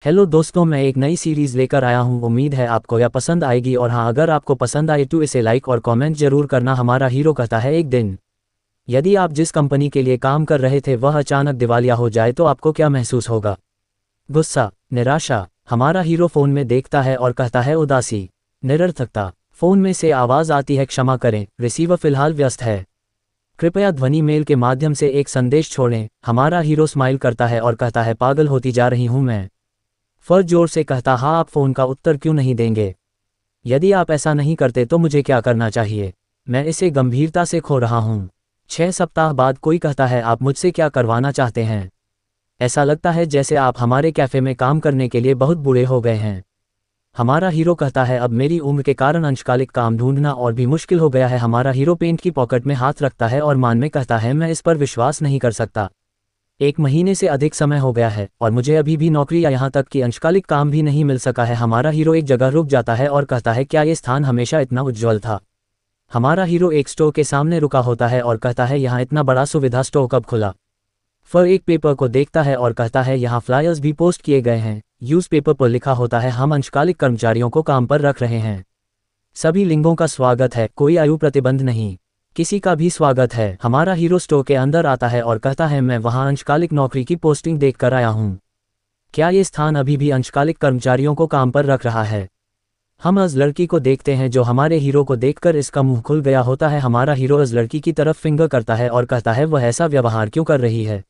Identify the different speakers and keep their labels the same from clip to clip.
Speaker 1: Hello दोस्तों, मैं एक नई सीरीज़ लेकर आया हूं। उम्मीद है आपको यह पसंद आएगी और हाँ, अगर आपको पसंद आए तो इसे लाइक और कमेंट जरूर करना। हमारा हीरो कहता है, एक दिन यदि आप जिस कंपनी के लिए काम कर रहे थे वह अचानक दिवालिया हो जाए तो आपको क्या महसूस होगा? गुस्सा, निराशा। हमारा हीरो फ़ोन में देखता है और कहता है, उदासी, निरर्थकता। फ़ोन में से आवाज़ आती है, क्षमा करें, रिसीवर फ़िलहाल व्यस्त है, कृपया ध्वनि मेल के माध्यम से एक संदेश छोड़ें। हमारा हीरो स्माइल करता है और कहता है, पागल होती जा रही हूँ मैं। फर जोर से कहता, हाँ, आप फ़ोन का उत्तर क्यों नहीं देंगे? यदि आप ऐसा नहीं करते तो मुझे क्या करना चाहिए? मैं इसे गंभीरता से खो रहा हूँ। 6 सप्ताह बाद कोई कहता है, आप मुझसे क्या करवाना चाहते हैं? ऐसा लगता है जैसे आप हमारे कैफ़े में काम करने के लिए बहुत बूढ़े हो गए हैं। हमारा हीरो कहता है, अब मेरी उम्र के कारण अंशकालिक काम ढूंढना और भी मुश्किल हो गया है। हमारा हीरो पेंट की पॉकेट में हाथ रखता है और मान में कहता है, मैं इस पर विश्वास नहीं कर सकता। 1 महीने से अधिक समय हो गया है और मुझे अभी भी नौकरी या यहाँ तक कि अंशकालिक काम भी नहीं मिल सका है। हमारा हीरो एक जगह रुक जाता है और कहता है, क्या ये स्थान हमेशा इतना उज्ज्वल था? हमारा हीरो एक स्टोर के सामने रुका होता है और कहता है, यहाँ इतना बड़ा सुविधा स्टोर कब खुला? फर एक पेपर को देखता है और कहता है, यहाँ फ्लायर्स भी पोस्ट किए गए हैं। न्यूज़ पेपर पर लिखा होता है, हम अंशकालिक कर्मचारियों को काम पर रख रहे हैं। सभी लिंगों का स्वागत है, कोई आयु प्रतिबंध नहीं, किसी का भी स्वागत है। हमारा हीरो स्टोर के अंदर आता है और कहता है, मैं वहां अंशकालिक नौकरी की पोस्टिंग देखकर आया हूं। क्या ये स्थान अभी भी अंशकालिक कर्मचारियों को काम पर रख रहा है? हम उस लड़की को देखते हैं जो हमारे हीरो को देखकर इसका मुंह खुल गया होता है। हमारा हीरो उस लड़की की तरफ फिंगर करता है और कहता है, वह ऐसा व्यवहार क्यों कर रही है?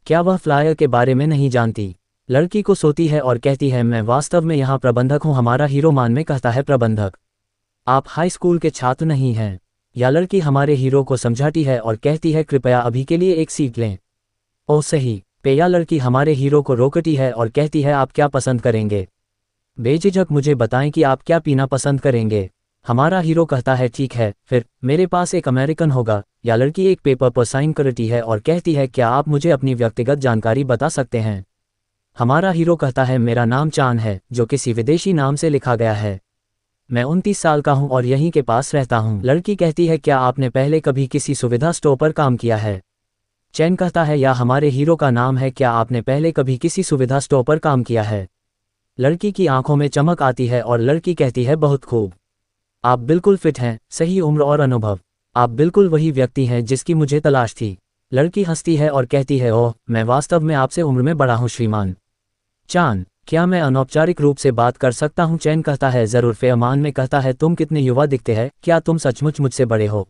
Speaker 1: क्या वह फ्लायर के बारे में नहीं जानती? लड़की को सोती है और कहती है, मैं वास्तव में यहाँ प्रबंधक हूँ। हमारा हीरो मान में कहता है, प्रबंधक? आप हाई स्कूल के छात्र नहीं हैं। या लड़की हमारे हीरो को समझाती है और कहती है, कृपया अभी के लिए एक सीट लें। ओह सही पे। या लड़की हमारे हीरो को रोकती है और कहती है, आप क्या पसंद करेंगे? बेझिझक मुझे बताएं कि आप क्या पीना पसंद करेंगे। हमारा हीरो कहता है, ठीक है, फिर मेरे पास एक अमेरिकन होगा। या लड़की एक पेपर पर साइन करती है और कहती है, क्या आप मुझे अपनी व्यक्तिगत जानकारी बता सकते हैं? हमारा हीरो कहता है, मेरा नाम चान है, जो किसी विदेशी नाम से लिखा गया है। मैं 29 साल का हूं और यहीं के पास रहता हूं। लड़की कहती है, क्या आपने पहले कभी किसी सुविधा स्टोर पर काम किया है? चैन कहता है, या हमारे हीरो का नाम है, क्या आपने पहले कभी किसी सुविधा स्टोर पर काम किया है? लड़की की आंखों में चमक आती है और लड़की कहती है, बहुत खूब, आप बिल्कुल फिट हैं, सही उम्र और अनुभव, आप बिल्कुल वही व्यक्ति हैं जिसकी मुझे तलाश थी। लड़की हंसती है और कहती है, ओह, मैं वास्तव में आपसे उम्र में बड़ा हूं श्रीमान चान। क्या मैं अनौपचारिक रूप से बात कर सकता हूं? चैन कहता है, जरूर। फेमान में कहता है, तुम कितने युवा दिखते हैं, क्या तुम सचमुच मुझसे बड़े हो?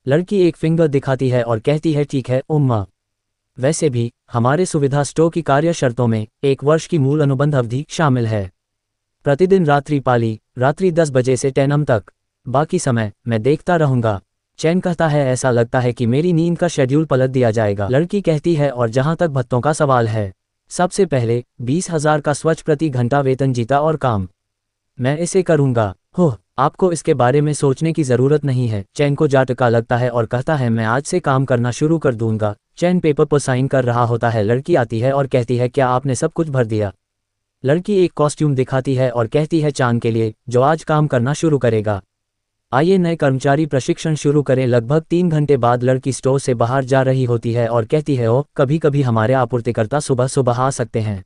Speaker 1: लड़की एक फिंगर दिखाती है और कहती है, ठीक है उम्मा। वैसे भी हमारे सुविधा स्टोर की कार्य शर्तों में 1 वर्ष की मूल अनुबंध अवधि शामिल है। प्रतिदिन रात्रि पाली, रात्रि 10 बजे से 10 am तक, बाकी समय मैं देखता रहूंगा। चैन कहता है, ऐसा लगता है कि मेरी नींद का शेड्यूल पलट दिया जाएगा। लड़की कहती है, और जहां तक भत्तों का सवाल है, सबसे पहले 20,000 का स्वच्छ प्रति घंटा वेतन, जीता और काम। मैं इसे करूंगा। हो, आपको इसके बारे में सोचने की जरूरत नहीं है। चैन को झटका लगता है और कहता है, मैं आज से काम करना शुरू कर दूंगा। चैन पेपर पर साइन कर रहा होता है। लड़की आती है और कहती है, क्या आपने सब कुछ भर दिया? लड़की एक कॉस्ट्यूम दिखाती है और कहती है, चांद के लिए, जो आज काम करना शुरू करेगा। आइए नए कर्मचारी प्रशिक्षण शुरू करें। लगभग 3 घंटे बाद लड़की स्टोर से बाहर जा रही होती है और कहती है, ओह, कभी कभी हमारे आपूर्तिकर्ता सुबह सुबह आ सकते हैं,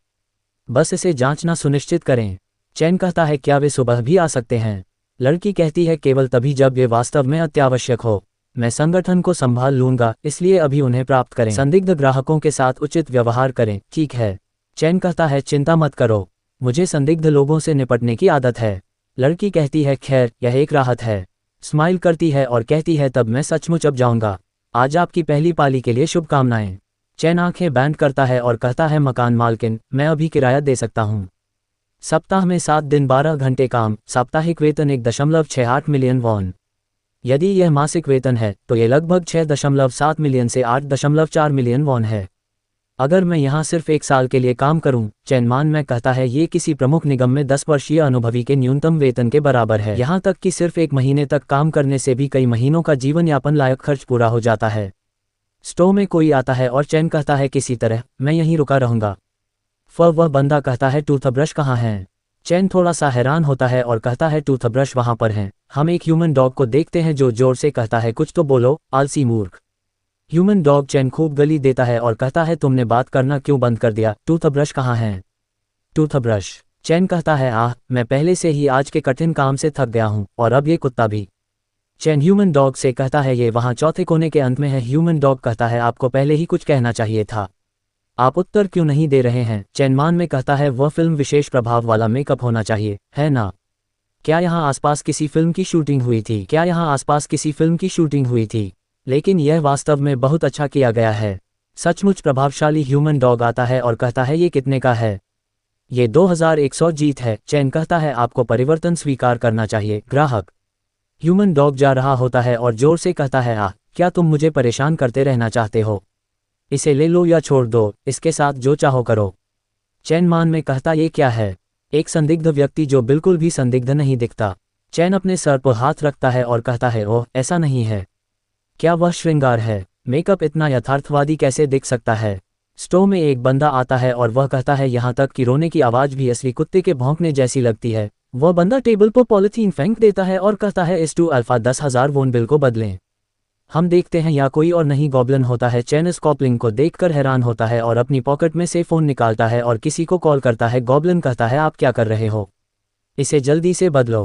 Speaker 1: बस इसे जांचना सुनिश्चित करें। चैन कहता है, क्या वे सुबह भी आ सकते हैं? लड़की कहती है, केवल तभी जब ये वास्तव में अत्यावश्यक हो। मैं संगठन को संभाल लूंगा, इसलिए अभी उन्हें प्राप्त करें। संदिग्ध ग्राहकों के साथ उचित व्यवहार करें। ठीक है। चैन कहता है, चिंता मत करो, मुझे संदिग्ध लोगों से निपटने की आदत है। लड़की कहती है, खैर, यह एक राहत है। स्माइल करती है और कहती है, तब मैं सचमुच अब जाऊंगा। आज आपकी पहली पाली के लिए शुभकामनाएं। चैन आंखें बैंड करता है और कहता है, मकान मालकिन, मैं अभी किराया दे सकता हूं। सप्ताह में 7 दिन 12 घंटे काम, साप्ताहिक वेतन 1.68 मिलियन वॉन। यदि यह मासिक वेतन है तो यह लगभग 6.7 मिलियन से 8.4 मिलियन वॉन है। अगर मैं यहाँ सिर्फ 1 साल के लिए काम करूं, चैन मान में कहता है, ये किसी प्रमुख निगम में 10 वर्षीय अनुभवी के न्यूनतम वेतन के बराबर है। यहाँ तक कि सिर्फ 1 महीने तक काम करने से भी कई महीनों का जीवन यापन लायक खर्च पूरा हो जाता है। स्टोर में कोई आता है और चैन कहता है, किसी तरह मैं यहीं रुका रहूंगा। वह बंदा कहता है, टूथब्रश कहाँ है? चैन थोड़ा सा हैरान होता है और कहता है, टूथब्रश वहां पर हैं। हम एक ह्यूमन डॉग को देखते हैं जो जोर से कहता है, कुछ तो बोलो, आलसी मूर्ख। ह्यूमन डॉग चैन खूब गली देता है और कहता है, तुमने बात करना क्यों बंद कर दिया? टूथब्रश कहाँ हैं? टूथब्रश। चैन कहता है आह, मैं पहले से ही आज के कठिन काम से थक गया हूँ, और अब ये कुत्ता भी। चैन ह्यूमन डॉग से कहता है ये वहाँ चौथे कोने के अंत में है। ह्यूमन डॉग कहता है आपको पहले ही कुछ कहना चाहिए था। आप उत्तर क्यों नहीं दे रहे हैं? चैन मान में कहता है वह फिल्म विशेष प्रभाव वाला मेकअप होना चाहिए, है ना? क्या यहाँ आसपास किसी फिल्म की शूटिंग हुई थी? क्या यहाँ आसपास किसी फिल्म की शूटिंग हुई थी? लेकिन यह वास्तव में बहुत अच्छा किया गया है। सचमुच प्रभावशाली। ह्यूमन डॉग आता है और कहता है ये कितने का है? ये 2100 जीत है। चैन कहता है आपको परिवर्तन स्वीकार करना चाहिए, ग्राहक। ह्यूमन डॉग जा रहा होता है और जोर से कहता है आह, क्या तुम मुझे परेशान करते रहना चाहते हो? इसे ले लो या छोड़ दो, इसके साथ जो चाहो करो। चैन मान में कहता ये क्या है? एक संदिग्ध व्यक्ति जो बिल्कुल भी संदिग्ध नहीं दिखता। चैन अपने सर पर हाथ रखता है और कहता है ओह, ऐसा नहीं है। क्या वह श्रृंगार है? मेकअप इतना यथार्थवादी कैसे दिख सकता है? स्टोव में एक बंदा आता है और वह कहता है यहाँ तक कि रोने की आवाज़ भी असली कुत्ते के भौंकने जैसी लगती है। वह बंदा टेबल पर पॉलिथीन फेंक देता है और कहता है इस 2 अल्फा 10,000 वोन बिल को बदलें। हम देखते हैं या कोई और नहीं गॉब्लिन होता है। चैन इस कॉपलिंग को देखकर हैरान होता है और अपनी पॉकेट में से फ़ोन निकालता है और किसी को कॉल करता है। गॉब्लिन कहता है आप क्या कर रहे हो? इसे जल्दी से बदलो।